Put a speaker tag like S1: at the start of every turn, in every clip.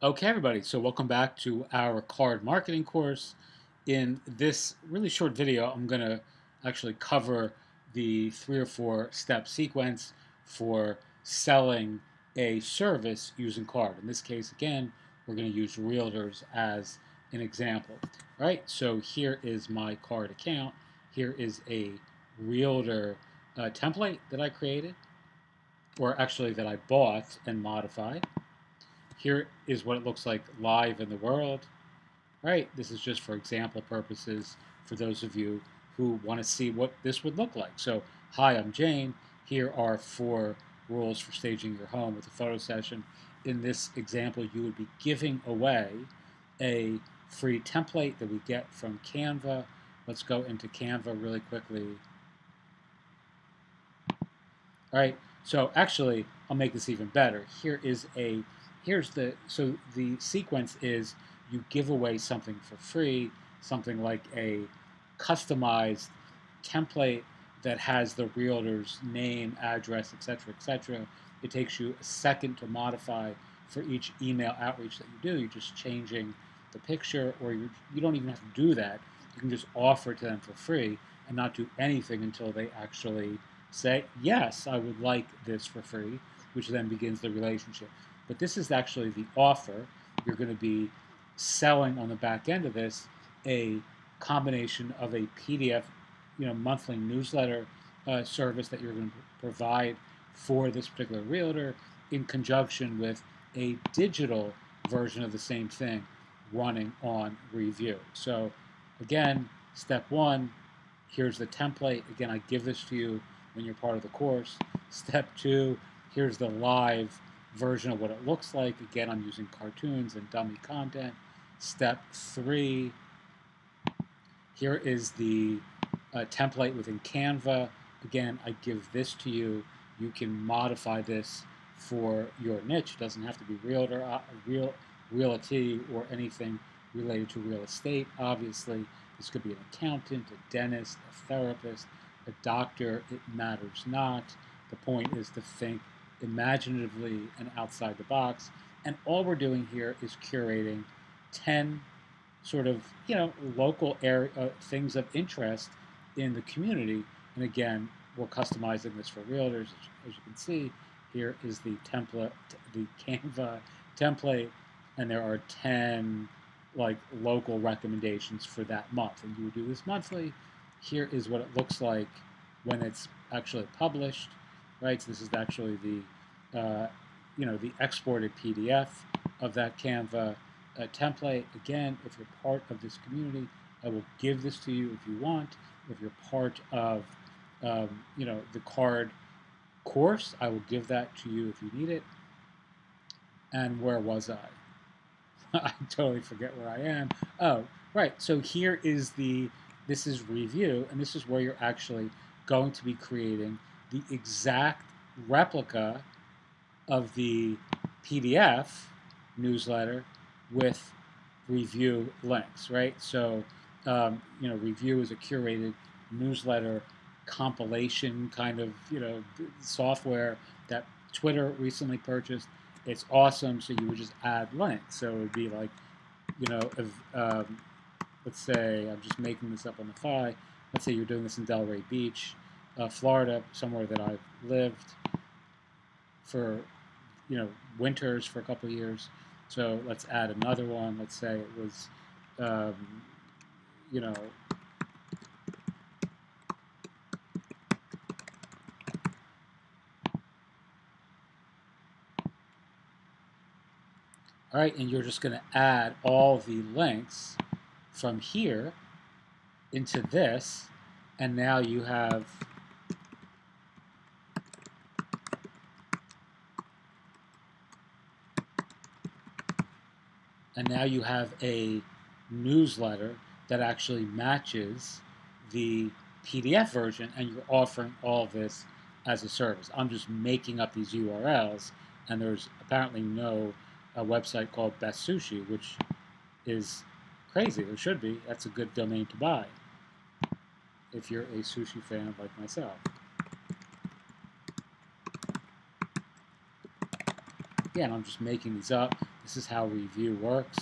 S1: Okay, everybody, so welcome back to our card marketing course. In this really short video, I'm going to actually cover the 3 or 4 step sequence for selling a service using card. In this case, again, we're going to use realtors as an example. All right, so here is my card account. Here is a realtor template that I created, or actually that I bought and modified. Here is what it looks like live in the world. Right, this is just for example purposes for those of you who want to see what this would look like. So, hi, I'm Jane. Here are 4 rules for staging your home with a photo session. In this example, you would be giving away a free template that we get from Canva. Let's go into Canva really quickly. All right, so actually, I'll make this even better. So the sequence is you give away something for free, something like a customized template that has the realtor's name, address, etc., etc. It takes you a second to modify for each email outreach that you do. You're just changing the picture, or you don't even have to do that. You can just offer it to them for free and not do anything until they actually say, yes, I would like this for free, which then begins the relationship. But this is actually the offer. You're going to be selling on the back end of this a combination of a PDF, monthly newsletter service that you're going to provide for this particular realtor in conjunction with a digital version of the same thing running on review. So again, step 1, here's the template. Again, I give this to you when you're part of the course. Step 2, here's the live version of what it looks like. Again, I'm using cartoons and dummy content. Step 3, here is the template within Canva. Again, I give this to you. You can modify this for your niche. It doesn't have to be realty or anything related to real estate. Obviously, this could be an accountant, a dentist, a therapist, a doctor. It matters not. The point is to think imaginatively and outside the box. And all we're doing here is curating 10 sort of local area things of interest in the community. And again, we're customizing this for realtors. As you can see, here is the template, the Canva template, and there are 10 like local recommendations for that month. And you would do this monthly. Here is what it looks like when it's actually published, right? So this is actually the exported PDF of that Canva template. Again, if you're part of this community, I will give this to you if you want. If you're part of the CARRD course, I will give that to you if you need it. And where was I? I totally forget where I am. Oh, right. So here is this is review, and this is where you're actually going to be creating the exact replica of the PDF newsletter with review links, right? So, review is a curated newsletter compilation kind of, software that Twitter recently purchased. It's awesome. So you would just add links. So it would be like, if, let's say I'm just making this up on the fly. Let's say you're doing this in Delray Beach, Florida, somewhere that I've lived for winters for a couple of years. So let's add another one. Let's say it was, you know, all right, and you're just going to add all the links from here into this, and now you have a newsletter that actually matches the PDF version, and you're offering all this as a service. I'm just making up these URLs, and there's apparently no website called Best Sushi, which is crazy. There should be. That's a good domain to buy if you're a sushi fan like myself. Again, I'm just making these up. This is how review works.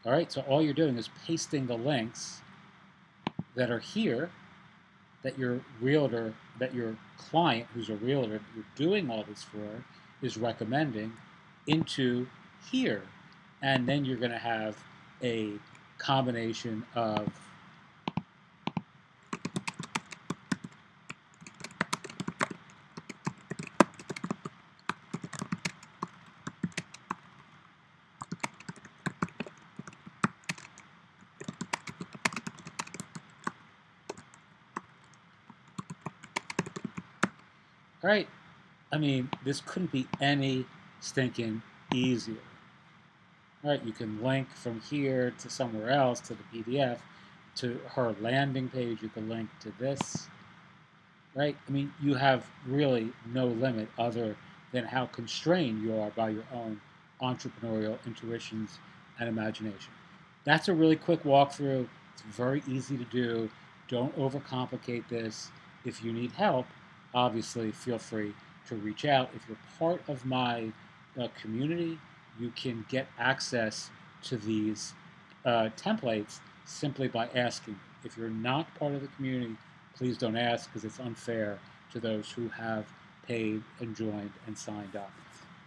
S1: All right, so all you're doing is pasting the links that are here that your realtor, that your client, who's a realtor that you're doing all this for, is recommending into here. And then you're going to have a combination of all right. I mean, this couldn't be any stinking easier. All right, you can link from here to somewhere else to the PDF, to her landing page. You can link to this, right? I mean, you have really no limit other than how constrained you are by your own entrepreneurial intuitions and imagination. That's a really quick walkthrough. It's very easy to do. Don't overcomplicate this. If you need help, obviously feel free to reach out. If you're part of my community, you can get access to these templates simply by asking. If you're not part of the community, please don't ask, because it's unfair to those who have paid and joined and signed up.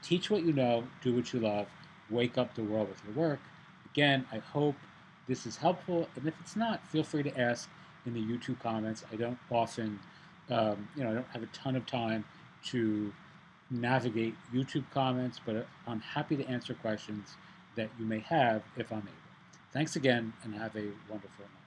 S1: Teach what you know, do what you love, wake up the world with your work. Again, I hope this is helpful, and if it's not, feel free to ask in the YouTube comments. I don't often, I don't have a ton of time to navigate YouTube comments, but I'm happy to answer questions that you may have if I'm able. Thanks again, and have a wonderful night.